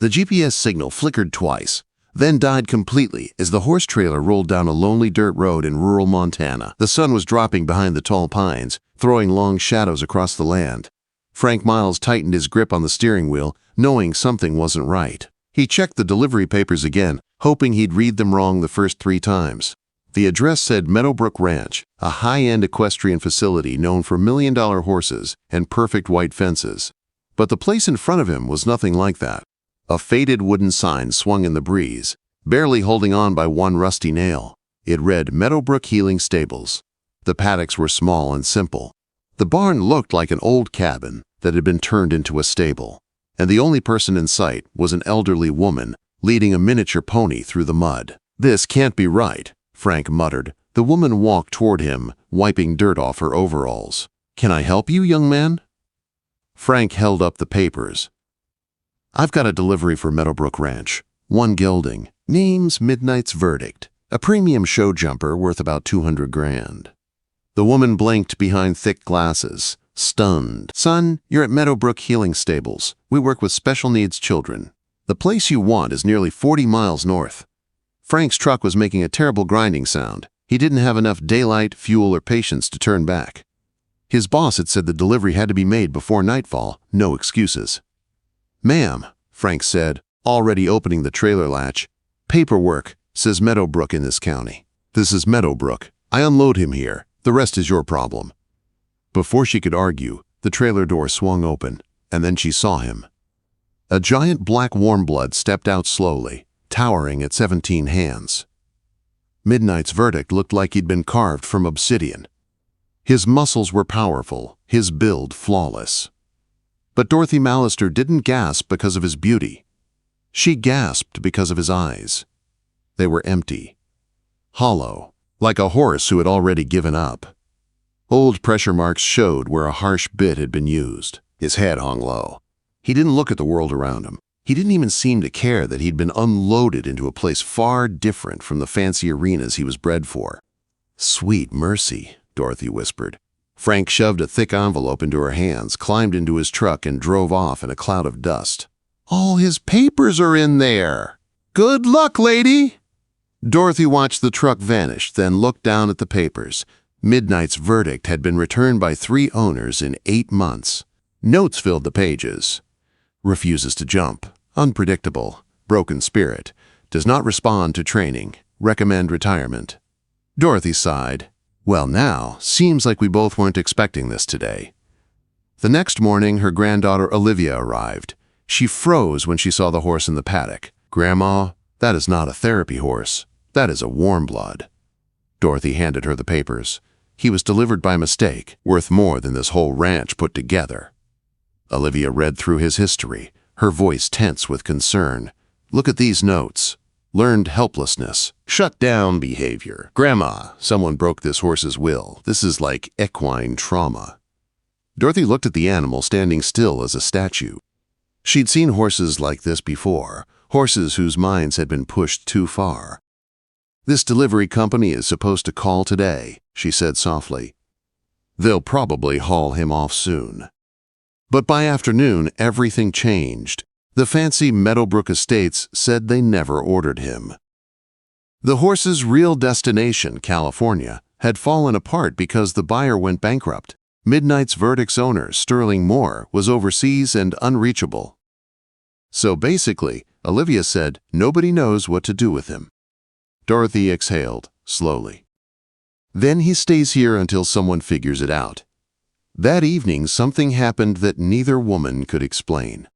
The GPS signal flickered twice, then died completely as the horse trailer rolled down a lonely dirt road in rural Montana. The sun was dropping behind the tall pines, throwing long shadows across the land. Frank Miles tightened his grip on the steering wheel, knowing something wasn't right. He checked the delivery papers again, hoping he'd read them wrong the first 3 times. The address said Meadowbrook Ranch, a high-end equestrian facility known for million-dollar horses and perfect white fences. But the place in front of him was nothing like that. A faded wooden sign swung in the breeze, barely holding on by one rusty nail. It read Meadowbrook Healing Stables. The paddocks were small and simple. The barn looked like an old cabin that had been turned into a stable, and the only person in sight was an elderly woman leading a miniature pony through the mud. "This can't be right," Frank muttered. The woman walked toward him, wiping dirt off her overalls. "Can I help you, young man?" Frank held up the papers. "I've got a delivery for Meadowbrook Ranch. 1 gelding. Name's Midnight's Verdict. A premium show jumper worth about 200 grand. The woman blinked behind thick glasses, stunned. "Son, you're at Meadowbrook Healing Stables. We work with special needs children. The place you want is nearly 40 miles north." Frank's truck was making a terrible grinding sound. He didn't have enough daylight, fuel, or patience to turn back. His boss had said the delivery had to be made before nightfall. No excuses. "Ma'am," Frank said, already opening the trailer latch. "Paperwork says Meadowbrook in this county. This is Meadowbrook. I unload him here. The rest is your problem." Before she could argue, the trailer door swung open, and then she saw him. A giant black warmblood stepped out slowly, towering at 17 hands. Midnight's Verdict looked like he'd been carved from obsidian. His muscles were powerful, his build flawless. But Dorothy Mallister didn't gasp because of his beauty. She gasped because of his eyes. They were empty, hollow, like a horse who had already given up. Old pressure marks showed where a harsh bit had been used. His head hung low. He didn't look at the world around him. He didn't even seem to care that he'd been unloaded into a place far different from the fancy arenas he was bred for. "Sweet mercy," Dorothy whispered. Frank shoved a thick envelope into her hands, climbed into his truck, and drove off in a cloud of dust. "All his papers are in there! Good luck, lady!" Dorothy watched the truck vanish, then looked down at the papers. Midnight's Verdict had been returned by 3 owners in 8 months. Notes filled the pages. "Refuses to jump. Unpredictable. Broken spirit. Does not respond to training. Recommend retirement." Dorothy sighed. "Well now, seems like we both weren't expecting this today." The next morning, her granddaughter Olivia arrived. She froze when she saw the horse in the paddock. "Grandma, that is not a therapy horse. That is a warmblood." Dorothy handed her the papers. "He was delivered by mistake, worth more than this whole ranch put together." Olivia read through his history, her voice tense with concern. "Look at these notes. Learned helplessness. Shut down behavior. Grandma, someone broke this horse's will. This is like equine trauma." Dorothy looked at the animal standing still as a statue. She'd seen horses like this before, horses whose minds had been pushed too far. "This delivery company is supposed to call today," she said softly. "They'll probably haul him off soon." But by afternoon, everything changed. The fancy Meadowbrook Estates said they never ordered him. The horse's real destination, California, had fallen apart because the buyer went bankrupt. Midnight's Verdict's owner, Sterling Moore, was overseas and unreachable. So basically, Olivia said, nobody knows what to do with him. Dorothy exhaled, slowly. "Then he stays here until someone figures it out." That evening, something happened that neither woman could explain.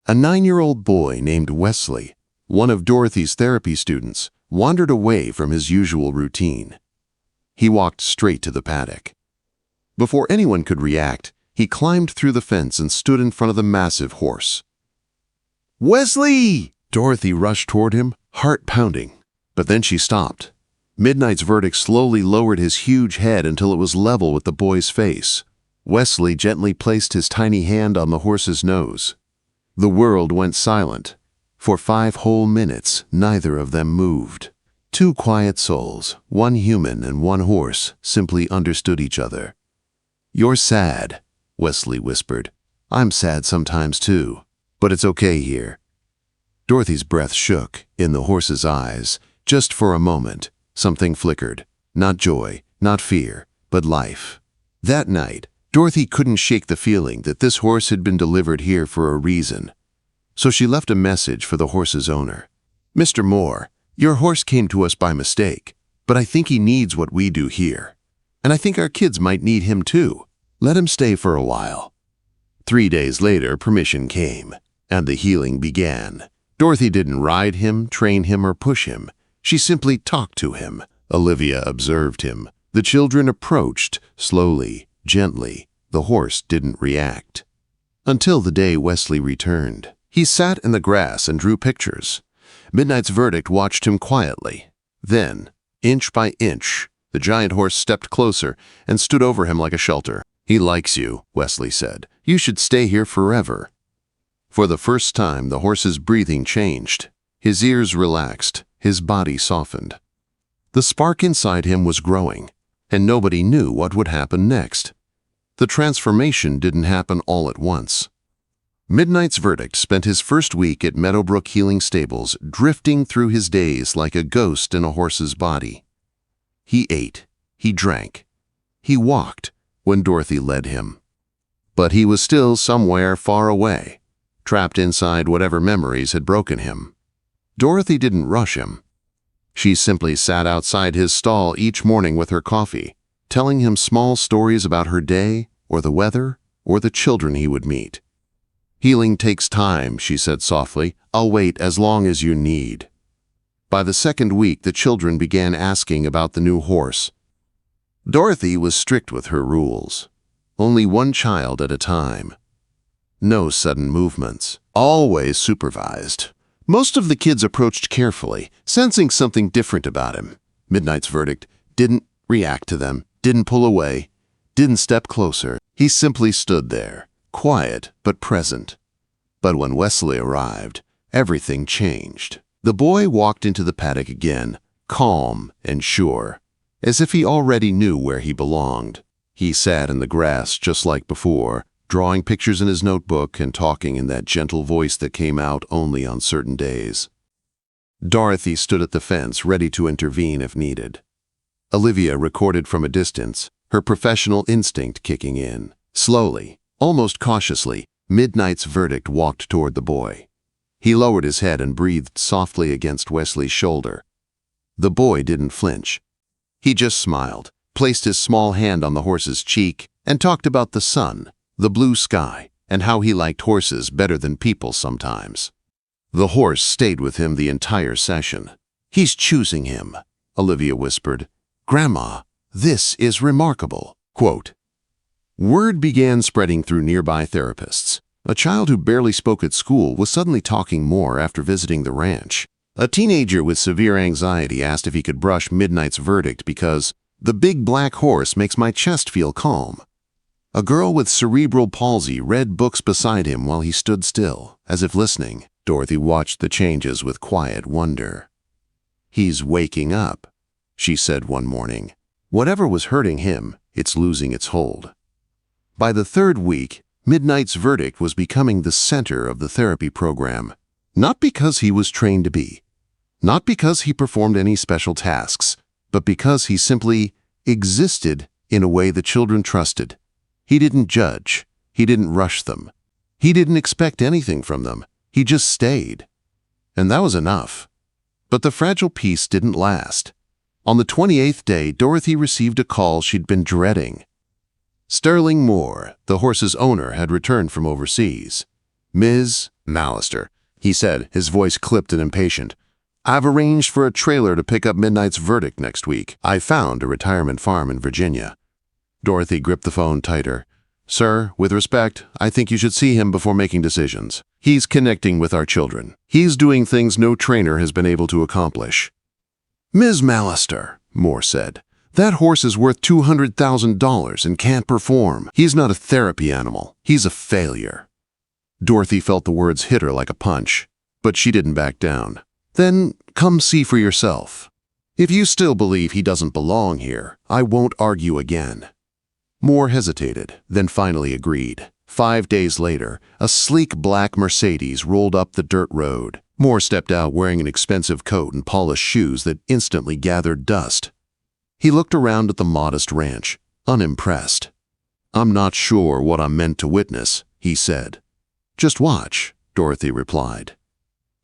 A 9-year-old boy named Wesley, one of Dorothy's therapy students, wandered away from his usual routine. He walked straight to the paddock. Before anyone could react, he climbed through the fence and stood in front of the massive horse. "Wesley!" Dorothy rushed toward him, heart pounding. But then she stopped. Midnight's Verdict slowly lowered his huge head until it was level with the boy's face. Wesley gently placed his tiny hand on the horse's nose. The world went silent. For 5 whole minutes, neither of them moved. 2 quiet souls, one human and one horse, simply understood each other. "You're sad," Wesley whispered. "I'm sad sometimes too. But it's okay here. Dorothy's breath shook in the horse's eyes. Just for a moment, something flickered. Not joy, not fear, but life. That night, Dorothy couldn't shake the feeling that this horse had been delivered here for a reason. So she left a message for the horse's owner. "Mr. Moore, your horse came to us by mistake, but I think he needs what we do here. And I think our kids might need him too. Let him stay for a while." 3 days later, permission came, and the healing began. Dorothy didn't ride him, train him, or push him. She simply talked to him. Olivia observed him. The children approached, slowly, gently. The horse didn't react. Until the day Wesley returned. He sat in the grass and drew pictures. Midnight's Verdict watched him quietly. Then, inch by inch, the giant horse stepped closer and stood over him like a shelter. "He likes you," Wesley said. "You should stay here forever." For the first time, the horse's breathing changed. His ears relaxed. His body softened. The spark inside him was growing, and nobody knew what would happen next. The transformation didn't happen all at once. Midnight's Verdict spent his first week at Meadowbrook Healing Stables, drifting through his days like a ghost in a horse's body. He ate. He drank. He walked when Dorothy led him. But he was still somewhere far away, trapped inside whatever memories had broken him. Dorothy didn't rush him. She simply sat outside his stall each morning with her coffee, telling him small stories about her day, or the weather, or the children he would meet. "Healing takes time," she said softly. "I'll wait as long as you need." By the second week, the children began asking about the new horse. Dorothy was strict with her rules. Only one child at a time. No sudden movements. Always supervised. Most of the kids approached carefully, sensing something different about him. Midnight's Verdict didn't react to them, didn't pull away, didn't step closer. He simply stood there, quiet but present. But when Wesley arrived, everything changed. The boy walked into the paddock again, calm and sure, as if he already knew where he belonged. He sat in the grass just like before, drawing pictures in his notebook and talking in that gentle voice that came out only on certain days. Dorothy stood at the fence, ready to intervene if needed. Olivia recorded from a distance, her professional instinct kicking in. Slowly, almost cautiously, Midnight's Verdict walked toward the boy. He lowered his head and breathed softly against Wesley's shoulder. The boy didn't flinch. He just smiled, placed his small hand on the horse's cheek, and talked about the sun, the blue sky, and how he liked horses better than people sometimes. The horse stayed with him the entire session. "He's choosing him," Olivia whispered. "Grandma, this is remarkable." Quote, word began spreading through nearby therapists. A child who barely spoke at school was suddenly talking more after visiting the ranch. A teenager with severe anxiety asked if he could brush Midnight's Verdict because "the big black horse makes my chest feel calm." A girl with cerebral palsy read books beside him while he stood still, as if listening. Dorothy watched the changes with quiet wonder. "He's waking up," she said one morning. "Whatever was hurting him, it's losing its hold." By the third week, Midnight's Verdict was becoming the center of the therapy program. Not because he was trained to be, not because he performed any special tasks, but because he simply existed in a way the children trusted. He didn't judge. He didn't rush them. He didn't expect anything from them. He just stayed. And that was enough. But the fragile peace didn't last. On the 28th day, Dorothy received a call she'd been dreading. Sterling Moore, the horse's owner, had returned from overseas. "Ms. Mallister," he said, his voice clipped and impatient. "I've arranged for a trailer to pick up Midnight's Verdict next week. I found a retirement farm in Virginia." Dorothy gripped the phone tighter. "Sir, with respect, I think you should see him before making decisions. He's connecting with our children. He's doing things no trainer has been able to accomplish." "Ms. Mallister," Moore said, "that horse is worth $200,000 and can't perform. He's not a therapy animal. He's a failure." Dorothy felt the words hit her like a punch, but she didn't back down. "Then come see for yourself. If you still believe he doesn't belong here, I won't argue again." Moore hesitated, then finally agreed. 5 days later, a sleek black Mercedes rolled up the dirt road. Moore stepped out wearing an expensive coat and polished shoes that instantly gathered dust. He looked around at the modest ranch, unimpressed. "I'm not sure what I'm meant to witness," he said. "Just watch," Dorothy replied.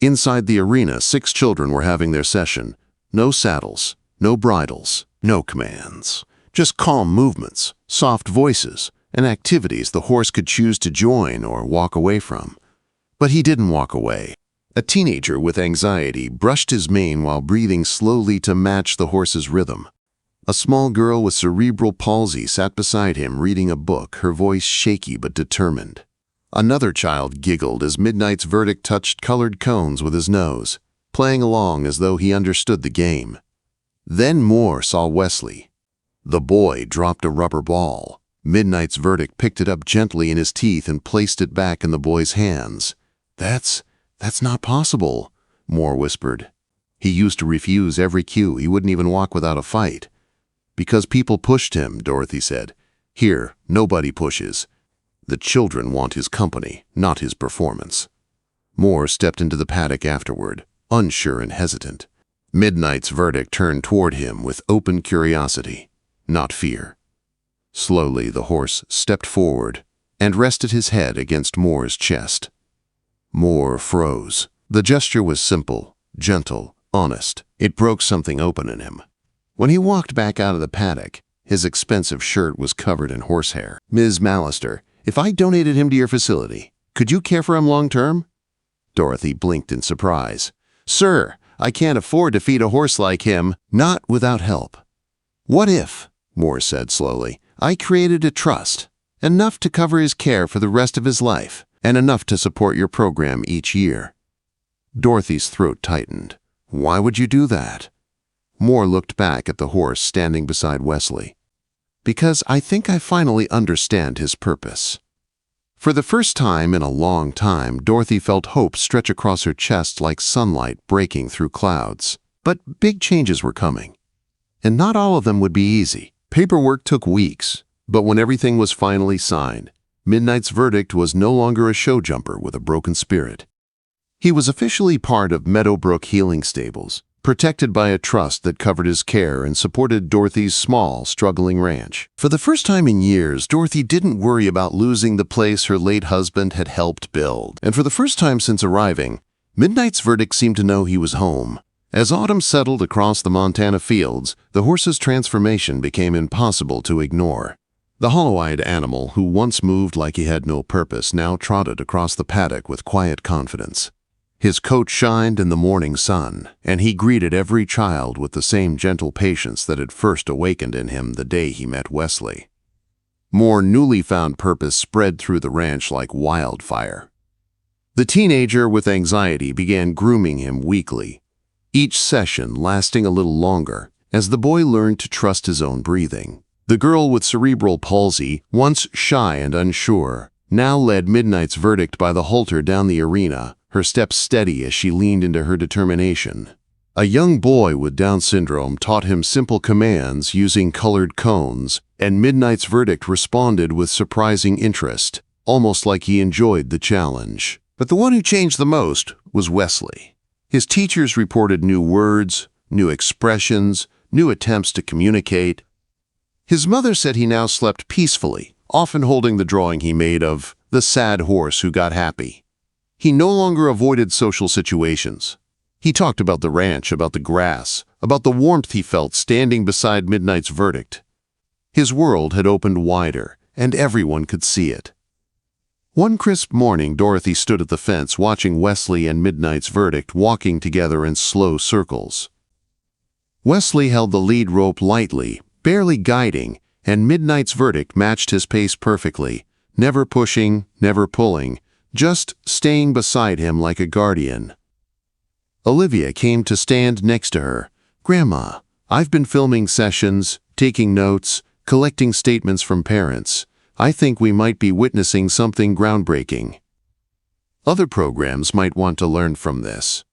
Inside the arena, 6 children were having their session. No saddles, no bridles, no commands. Just calm movements, soft voices, and activities the horse could choose to join or walk away from. But he didn't walk away. A teenager with anxiety brushed his mane while breathing slowly to match the horse's rhythm. A small girl with cerebral palsy sat beside him reading a book, her voice shaky but determined. Another child giggled as Midnight's Verdict touched colored cones with his nose, playing along as though he understood the game. Then Moore saw Wesley. The boy dropped a rubber ball. Midnight's Verdict picked it up gently in his teeth and placed it back in the boy's hands. That's not possible," Moore whispered. "He used to refuse every cue. He wouldn't even walk without a fight." "Because people pushed him," Dorothy said. "Here, nobody pushes. The children want his company, not his performance." Moore stepped into the paddock afterward, unsure and hesitant. Midnight's Verdict turned toward him with open curiosity, not fear. Slowly, the horse stepped forward and rested his head against Moore's chest. Moore froze. The gesture was simple, gentle, honest. It broke something open in him. When he walked back out of the paddock, his expensive shirt was covered in horsehair. "Ms. Mallister, if I donated him to your facility, could you care for him long-term?" Dorothy blinked in surprise. "Sir, I can't afford to feed a horse like him, not without help." "What if," Moore said slowly, "I created a trust, enough to cover his care for the rest of his life, and enough to support your program each year?" Dorothy's throat tightened. "Why would you do that?" Moore looked back at the horse standing beside Wesley. "Because I think I finally understand his purpose." For the first time in a long time, Dorothy felt hope stretch across her chest like sunlight breaking through clouds. But big changes were coming. And not all of them would be easy. Paperwork took weeks, but when everything was finally signed, Midnight's Verdict was no longer a show jumper with a broken spirit. He was officially part of Meadowbrook Healing Stables, protected by a trust that covered his care and supported Dorothy's small, struggling ranch. For the first time in years, Dorothy didn't worry about losing the place her late husband had helped build. And for the first time since arriving, Midnight's Verdict seemed to know he was home. As autumn settled across the Montana fields, the horse's transformation became impossible to ignore. The hollow-eyed animal, who once moved like he had no purpose, now trotted across the paddock with quiet confidence. His coat shined in the morning sun, and he greeted every child with the same gentle patience that had first awakened in him the day he met Wesley. More newly found purpose spread through the ranch like wildfire. The teenager with anxiety began grooming him weekly, each session lasting a little longer as the boy learned to trust his own breathing. The girl with cerebral palsy, once shy and unsure, now led Midnight's Verdict by the halter down the arena, her steps steady as she leaned into her determination. A young boy with Down syndrome taught him simple commands using colored cones, and Midnight's Verdict responded with surprising interest, almost like he enjoyed the challenge. But the one who changed the most was Wesley. His teachers reported new words, new expressions, new attempts to communicate. His mother said he now slept peacefully, often holding the drawing he made of the sad horse who got happy. He no longer avoided social situations. He talked about the ranch, about the grass, about the warmth he felt standing beside Midnight's Verdict. His world had opened wider, and everyone could see it. One crisp morning, Dorothy stood at the fence watching Wesley and Midnight's Verdict walking together in slow circles. Wesley held the lead rope lightly, barely guiding, and Midnight's Verdict matched his pace perfectly, never pushing, never pulling, just staying beside him like a guardian. Olivia came to stand next to her. "Grandma, I've been filming sessions, taking notes, collecting statements from parents. I think we might be witnessing something groundbreaking. Other programs might want to learn from this."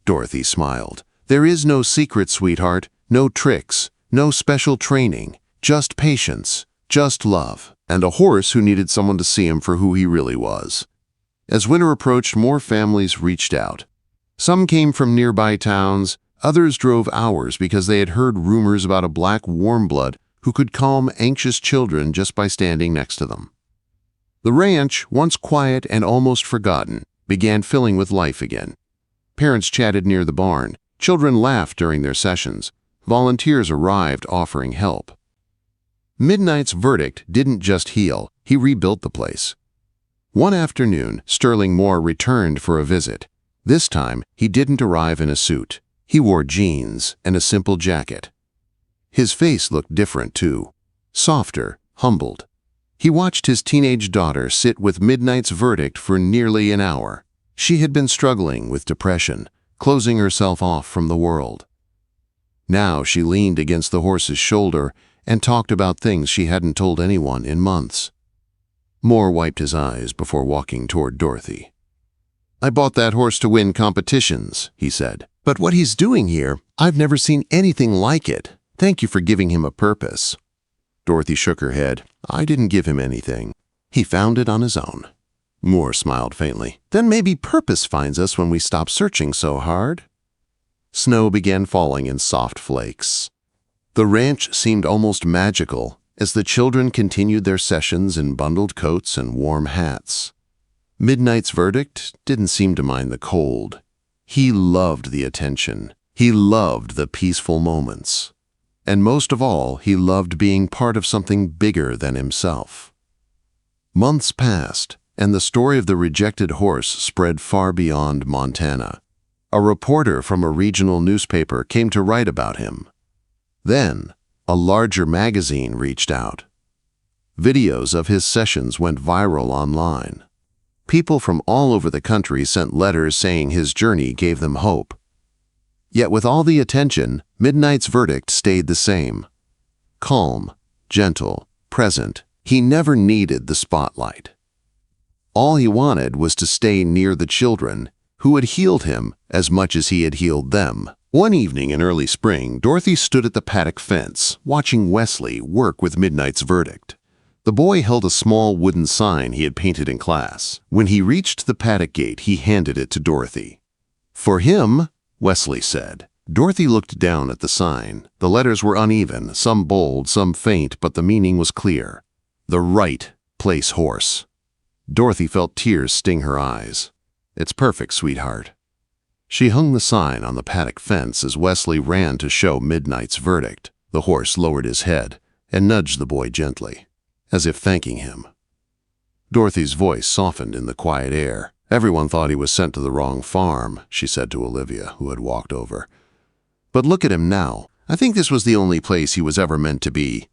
Dorothy smiled. "There is no secret, sweetheart, no tricks, no special training, just patience, just love, and a horse who needed someone to see him for who he really was." As winter approached, more families reached out. Some came from nearby towns, others drove hours because they had heard rumors about a black warmblood who could calm anxious children just by standing next to them. The ranch, once quiet and almost forgotten, began filling with life again. Parents chatted near the barn, children laughed during their sessions, volunteers arrived offering help. Midnight's verdict didn't just heal, he rebuilt the place. One afternoon, Sterling Moore returned for a visit. This time, he didn't arrive in a suit. He wore jeans and a simple jacket. His face looked different, too. Softer, humbled. He watched his teenage daughter sit with Midnight's verdict for nearly an hour. She had been struggling with depression, closing herself off from the world. Now she leaned against the horse's shoulder and talked about things she hadn't told anyone in months. Moore wiped his eyes before walking toward Dorothy. "I bought that horse to win competitions," he said. "But what he's doing here, I've never seen anything like it. Thank you for giving him a purpose." Dorothy shook her head. "I didn't give him anything. He found it on his own." Moore smiled faintly. "Then maybe purpose finds us when we stop searching so hard." Snow began falling in soft flakes. The ranch seemed almost magical as the children continued their sessions in bundled coats and warm hats. Midnight's verdict didn't seem to mind the cold. He loved the attention. He loved the peaceful moments. And most of all, he loved being part of something bigger than himself. Months passed, and the story of the rejected horse spread far beyond Montana. A reporter from a regional newspaper came to write about him. Then, a larger magazine reached out. Videos of his sessions went viral online. People from all over the country sent letters saying his journey gave them hope. Yet with all the attention, Midnight's verdict stayed the same. Calm, gentle, present, he never needed the spotlight. All he wanted was to stay near the children, who had healed him as much as he had healed them. One evening in early spring, Dorothy stood at the paddock fence, watching Wesley work with Midnight's verdict. The boy held a small wooden sign he had painted in class. When he reached the paddock gate, he handed it to Dorothy. "For him," Wesley said. Dorothy looked down at the sign. The letters were uneven, some bold, some faint, but the meaning was clear. The right place horse. Dorothy felt tears sting her eyes. "It's perfect, sweetheart." She hung the sign on the paddock fence as Wesley ran to show Midnight's verdict. The horse lowered his head and nudged the boy gently, as if thanking him. Dorothy's voice softened in the quiet air. "Everyone thought he was sent to the wrong farm," she said to Olivia, who had walked over. "But look at him now. I think this was the only place he was ever meant to be."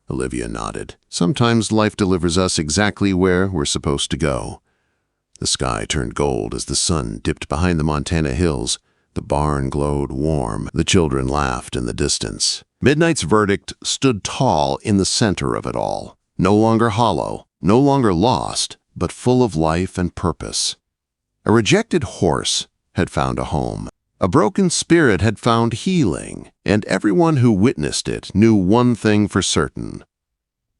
Olivia nodded. "Sometimes life delivers us exactly where we're supposed to go." The sky turned gold as the sun dipped behind the Montana hills. The barn glowed warm. The children laughed in the distance. Midnight's verdict stood tall in the center of it all. No longer hollow, no longer lost, but full of life and purpose. A rejected horse had found a home. A broken spirit had found healing, and everyone who witnessed it knew one thing for certain.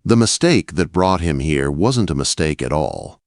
The mistake that brought him here wasn't a mistake at all.